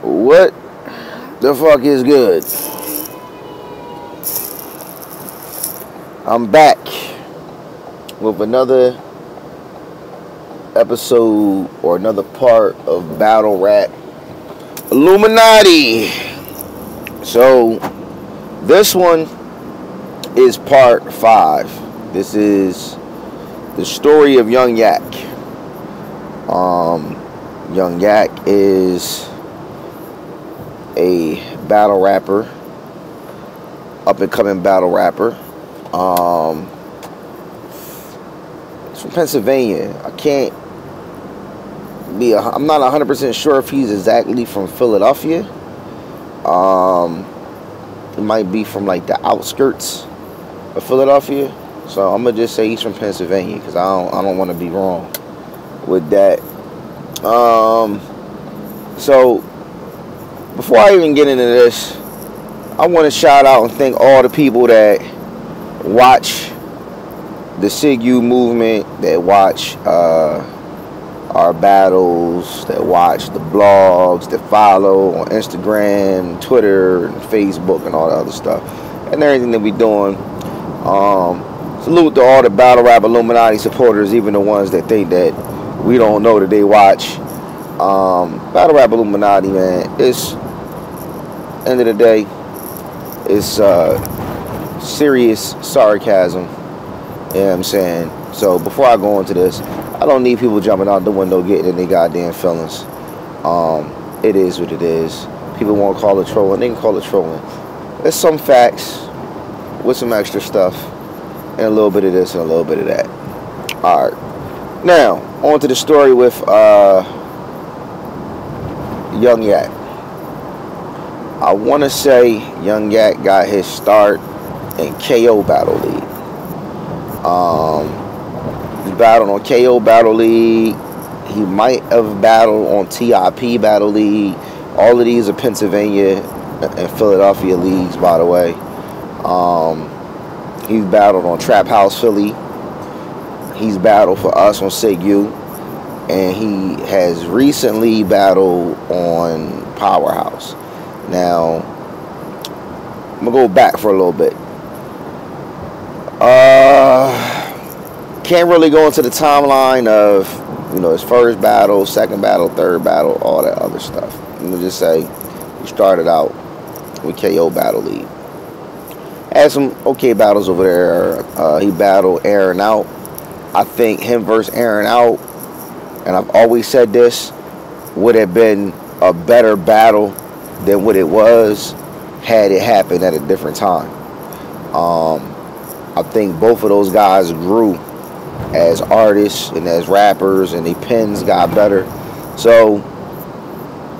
What the fuck is good? I'm back with another episode or another part of Battle Rap Illuminati. So this one is part 5. This is the story of Young Yack. Young Yack is a battle rapper, up and coming battle rapper. He's from Pennsylvania. I'm not 100% sure if he's exactly from Philadelphia. It might be from like the outskirts of Philadelphia. So I'm gonna just say he's from Pennsylvania because I don't want to be wrong with that. So before I even get into this, I want to shout out and thank all the people that watch the SIGU movement, that watch our battles, that watch the blogs, that follow on Instagram, Twitter, and Facebook, and all that other stuff, and everything that we doing. Salute to all the Battle Rap Illuminati supporters, even the ones that think that we don't know that they watch. Battle Rap Illuminati, man, it's end of the day, it's serious sarcasm. You know what I'm saying? So before I go into this, I don't need people jumping out the window getting in their goddamn feelings. It is what it is. People want to call it trolling, they can call it trolling. There's some facts with some extra stuff, and a little bit of this and a little bit of that. Alright. Now, on to the story with Young Yack. I want to say Young Yack got his start in KO Battle League. He battled on KO Battle League. He might have battled on TIP Battle League. All of these are Pennsylvania and Philadelphia leagues, by the way. He's battled on Trap House Philly. He's battled for us on SIGU. And he has recently battled on Powerhouse. Now, I'm going to go back for a little bit. Can't really go into the timeline of, his first battle, second battle, third battle, all that other stuff. I'm going to just say he started out with KO Battle League. Had some okay battles over there. He battled Aaron Out. I think him versus Aaron Out, and I've always said this, would have been a better battle than what it was had it happened at a different time. I think both of those guys grew as artists and as rappers, and their pens got better. So,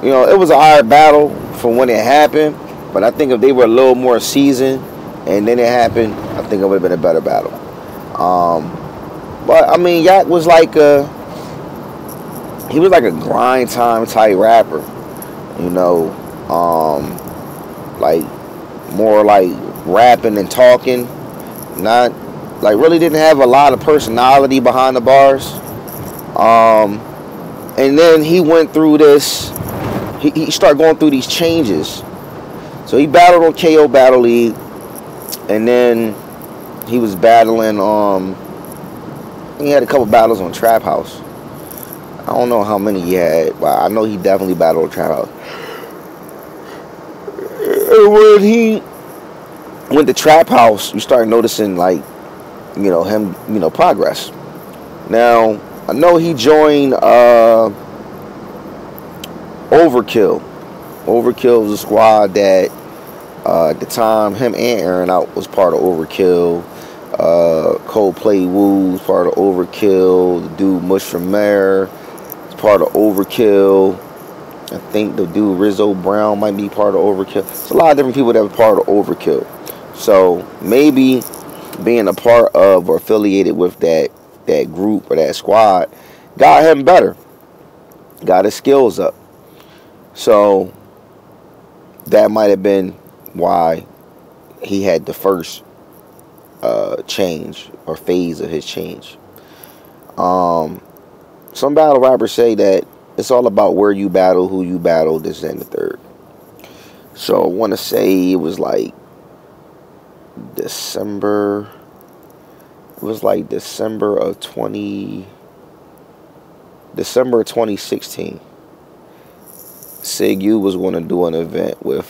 it was a hard battle from when it happened, but I think if they were a little more seasoned and then it happened, I think it would have been a better battle. But I mean, Yack was like a grind time type rapper, like more like rapping and talking, not like really didn't have a lot of personality behind the bars. And then he went through this, he started going through these changes. So he battled on KO Battle League, and then he was battling, he had a couple battles on Trap House. I don't know how many he had, but I know he definitely battled on Trap House. And when he went to Trap House, you start noticing, like, him, progress. Now, I know he joined Overkill. Overkill was a squad that, at the time, him and Aaron Out was part of Overkill. Coldplay Woo was part of Overkill. The dude Mush from Mayor is part of Overkill. I think the dude Rizzo Brown might be part of Overkill. It's a lot of different people that were part of Overkill. So maybe being a part of or affiliated with that group or that squad got him better, got his skills up. So that might have been why he had the first change or phase of his change. Some battle rappers say that it's all about where you battle, who you battle, this and the third. So I want to say it was like December. It was like December of 2016. Sig U was going to do an event with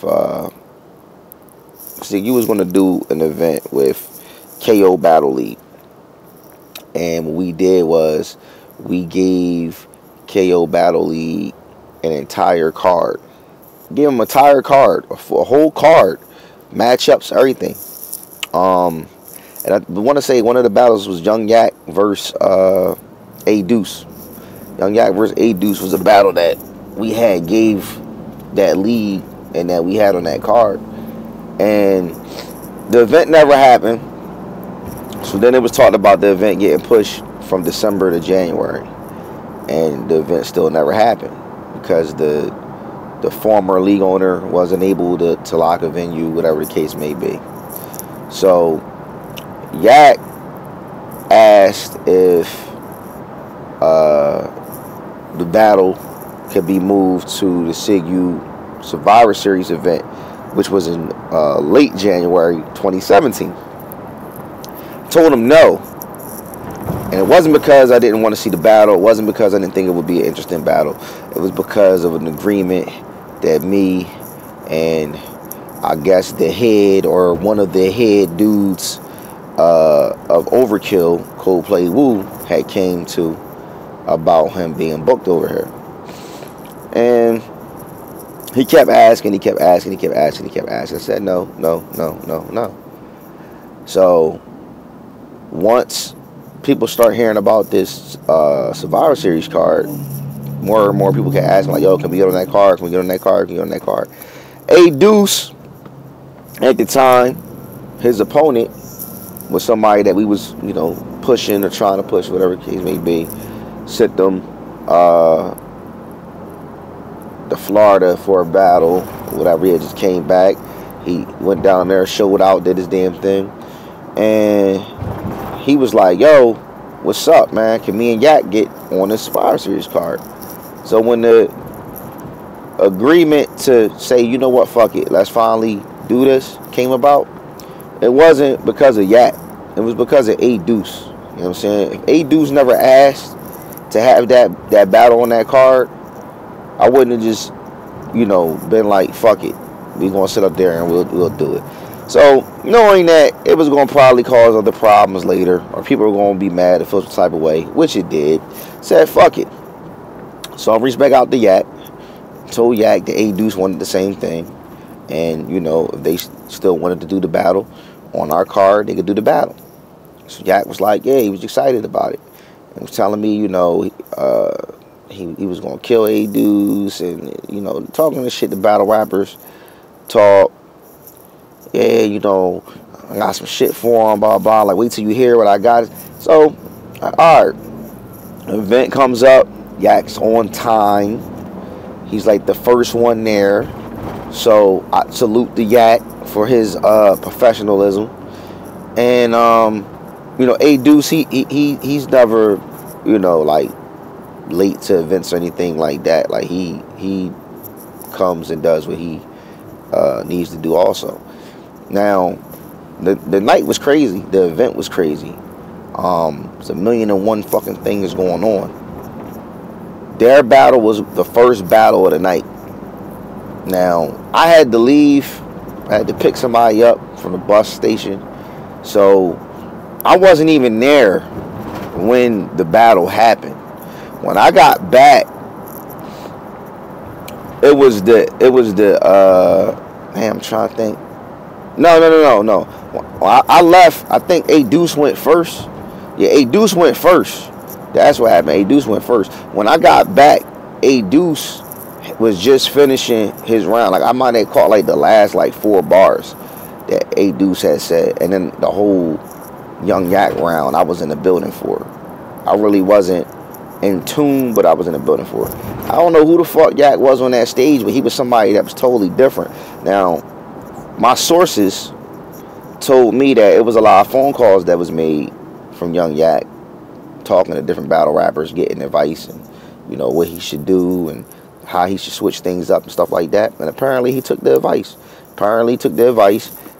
KO Battle League. And what we did was we gave KO Battle League an entire card. Give them a entire card, a whole card, matchups, everything. And I want to say one of the battles was Young Yack versus A Deuce. Young Yack versus A Deuce was a battle that we had gave that league and that we had on that card. And the event never happened. So then it was talked about the event getting pushed from December to January. And the event still never happened because the former league owner wasn't able to lock a venue, whatever the case may be. So Yack asked if the battle could be moved to the Sig U Survivor Series event, which was in late January 2017. Told him no. And it wasn't because I didn't want to see the battle. It wasn't because I didn't think it would be an interesting battle. It was because of an agreement that me and I guess the head or one of the head dudes of Overkill, Coldplay Woo, had came to about him being booked over here. And he kept asking, he kept asking, he kept asking, he kept asking. I said no, no, no, no, no. So once people start hearing about this Survivor Series card, more and more people kept asking, like, yo, can we get on that card? Can we get on that card? Can we get on that card? A Deuce, at the time, his opponent was somebody that we was, you know, pushing or trying to push, whatever the case may be. Sent them to Florida for a battle, whatever. He just came back. He went down there, showed out, did his damn thing. And he was like, yo, what's up, man? Can me and Yack get on this Survivor Series card? So when the agreement to say, you know what, fuck it, let's finally do this came about, it wasn't because of Yack. It was because of A Deuce. You know what I'm saying? If A Deuce never asked to have that battle on that card, I wouldn't have just, you know, been like, fuck it, we gonna sit up there and we'll do it. So knowing that it was gonna probably cause other problems later, or people were gonna be mad and feel some type of way, which it did, said fuck it. So I reached back out to Yack, told Yack that A Deuce wanted the same thing, and you know, if they still wanted to do the battle on our card, they could do the battle. So Yack was like, yeah, he was excited about it. And was telling me, you know, he was gonna kill A Deuce, and you know, talking the shit the battle rappers talk. Yeah, you know, I got some shit for him, blah blah. Like, wait till you hear what I got. So, all right, event comes up. Yack's on time. He's like the first one there. So I salute the Yack for his professionalism. And you know, A Deuce, he's never, you know, like late to events or anything like that. Like he comes and does what he needs to do also. Now the night was crazy, the event was crazy. It's 1,000,001 fucking things going on. Their battle was the first battle of the night. Now I had to leave. I had to pick somebody up from the bus station, so I wasn't even there when the battle happened. When I got back, it was the man, I'm trying to think. No. I left. I think A Deuce went first. Yeah, A Deuce went first. That's what happened. A Deuce went first. When I got back, A Deuce was just finishing his round. Like, I might have caught like the last like 4 bars that A Deuce had said, and then the whole Young Yack round I was in the building for. I really wasn't in tune, but I was in the building for it. I don't know who the fuck Yack was on that stage, but he was somebody that was totally different. Now, my sources told me that it was a lot of phone calls that was made from Young Yack, talking to different battle rappers, getting advice and, you know, what he should do and how he should switch things up and stuff like that. And apparently he took the advice.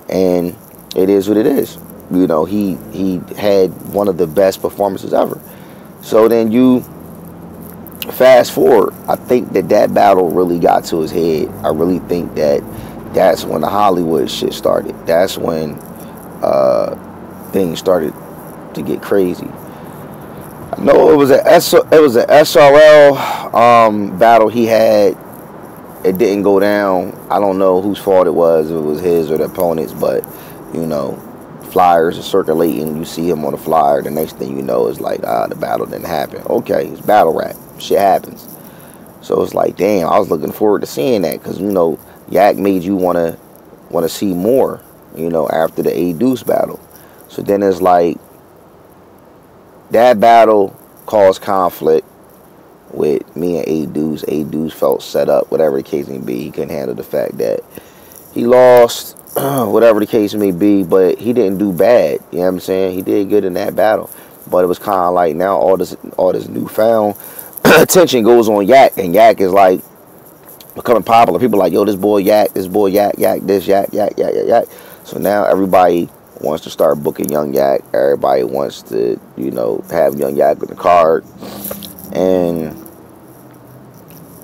And it is what it is. You know, he had one of the best performances ever. So then you fast forward, I think that battle really got to his head. I really think that's when the Hollywood shit started. That's when things started to get crazy. I know it was an SRL battle he had. It didn't go down. I don't know whose fault it was. If it was his or the opponent's, but you know, flyers are circulating. You see him on the flyer. The next thing you know is like, the battle didn't happen. Okay, it's battle rap. Shit happens. So it's like, damn. I was looking forward to seeing that because you know, Yack made you wanna see more. You know, after the A Deuce battle. So then it's like that battle caused conflict with me and A Deuce. A Deuce felt set up, whatever the case may be. He couldn't handle the fact that he lost, whatever the case may be, but he didn't do bad. You know what I'm saying? He did good in that battle. But it was kind of like now all this newfound attention goes on Yack, and Yack is like becoming popular. People are like, yo, this boy Yack, Yack, this Yack. So now everybody wants to start booking young Yack. Everybody wants to, you know, have young Yack on the card. And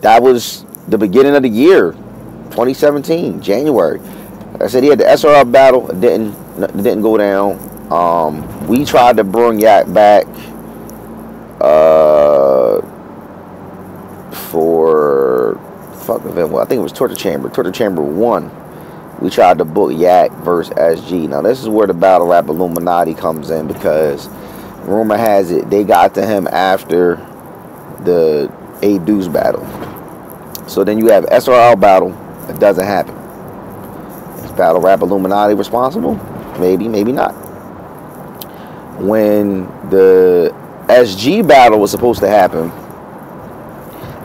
that was the beginning of the year, 2017, January. Like I said, he had the SRL battle. It didn't go down. We tried to bring Yack back for I think it was Torture Chamber 1. We tried to book Yack versus SG. Now this is where the battle rap Illuminati comes in, because rumor has it they got to him after the A Deuce battle. So then you have SRL battle. It doesn't happen. Is battle rap Illuminati responsible? Maybe, maybe not. When the SG battle was supposed to happen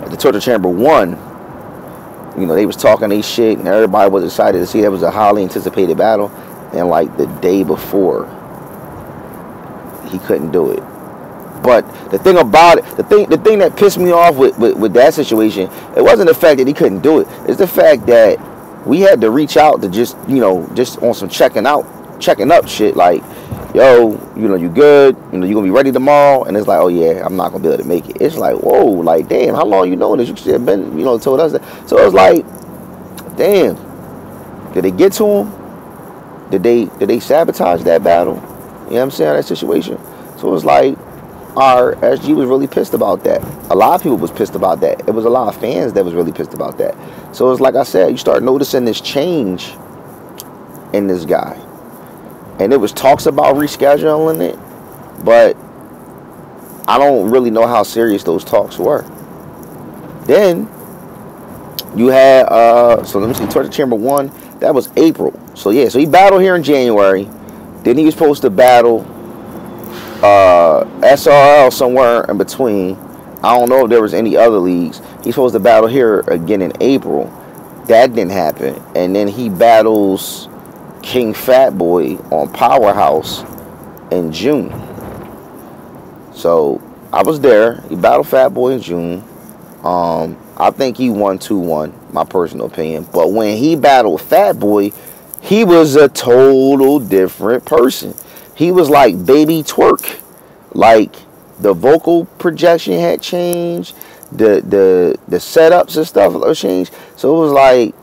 at the Torture Chamber 1, you know, they was talking they shit and everybody was excited to see that was a highly anticipated battle. And like the day before, he couldn't do it. But the thing about it, the thing that pissed me off with that situation, it wasn't the fact that he couldn't do it. It's the fact that we had to reach out to just, you know, just on some checking up shit, like, yo, you know, you good, you know, you gonna be ready tomorrow. And it's like, oh yeah, I'm not gonna be able to make it. It's like, whoa, like, damn, how long you know this? You should have been, you know, told us that. So it's like, damn, did they get to him? Did they sabotage that battle? You know what I'm saying? That situation. So it's like, our SG was really pissed about that. A lot of people was pissed about that. It was a lot of fans that was really pissed about that. So it's like I said, you start noticing this change in this guy. And it was talks about rescheduling it, but I don't really know how serious those talks were. Then you had so let me see, Torture Chamber 1, that was April. So yeah, so he battled here in January. Then he was supposed to battle SRL somewhere in between. I don't know if there was any other leagues. He's supposed to battle here again in April. That didn't happen. And then he battles King Fatboy on Powerhouse in June. So I was there. He battled Fatboy in June. I think he won 2-1, my personal opinion. But when he battled Fatboy, he was a total different person. He was like Baby Twerk. Like the vocal projection had changed, the setups and stuff changed. So it was like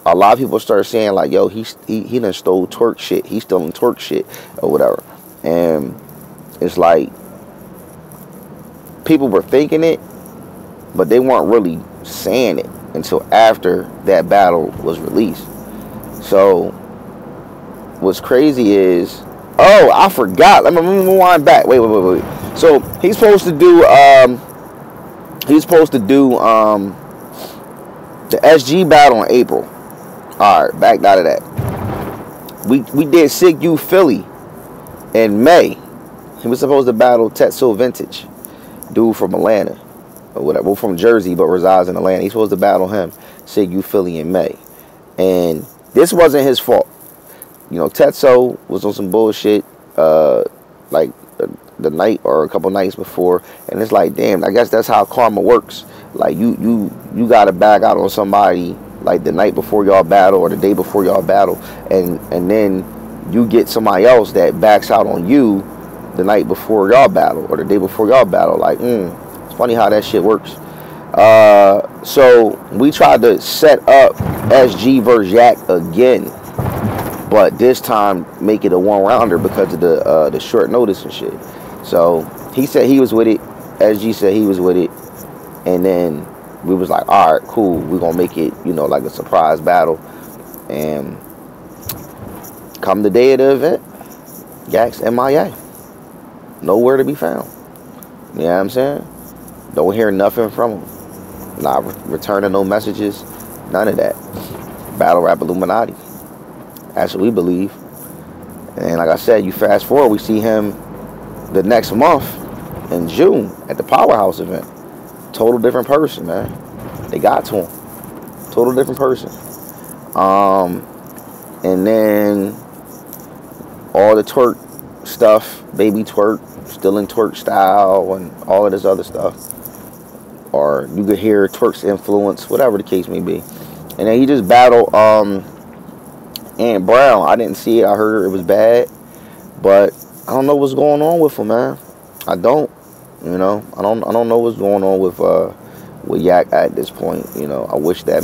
a lot of people started saying like, yo, he done stole Twerk shit. He's stealing Twerk shit or whatever. And it's like people were thinking it, but they weren't really saying it until after that battle was released. So what's crazy is, oh, I forgot. Let me rewind back. Wait. So he's supposed to do the SG battle in April. All right, back out of that. We did Sig U Philly in May. He was supposed to battle Tetsuo Vintage, dude from Atlanta or whatever, well, from Jersey but resides in Atlanta. He's supposed to battle him, Sig U Philly in May, and this wasn't his fault. You know, Tetsuo was on some bullshit, like the night or a couple nights before, and it's like, damn, I guess that's how karma works. Like you got to back out on somebody like the night before y'all battle or the day before y'all battle, and then you get somebody else that backs out on you the night before y'all battle or the day before y'all battle. Like, it's funny how that shit works. So we tried to set up SG versus Yack again, but this time make it a one-rounder because of the short notice and shit. So he said he was with it. SG said he was with it. And then we was like, all right, cool. We're going to make it, you know, like a surprise battle. And come the day of the event, Yack's MIA. Nowhere to be found. You know what I'm saying? Don't hear nothing from him. Not returning no messages. None of that. Battle rap Illuminati. That's what we believe. And like I said, you fast forward, we see him the next month in June at the Powerhouse event. Total different person, man. They got to him. Total different person. And then all the twerk stuff, baby twerk, still in twerk style, and all of this other stuff. Or you could hear twerk's influence, whatever the case may be. And then he just battled Ant Brown. I didn't see it. I heard it was bad, but I don't know what's going on with him, man. I don't. You know, I don't know what's going on with Yack at this point. You know, I wish that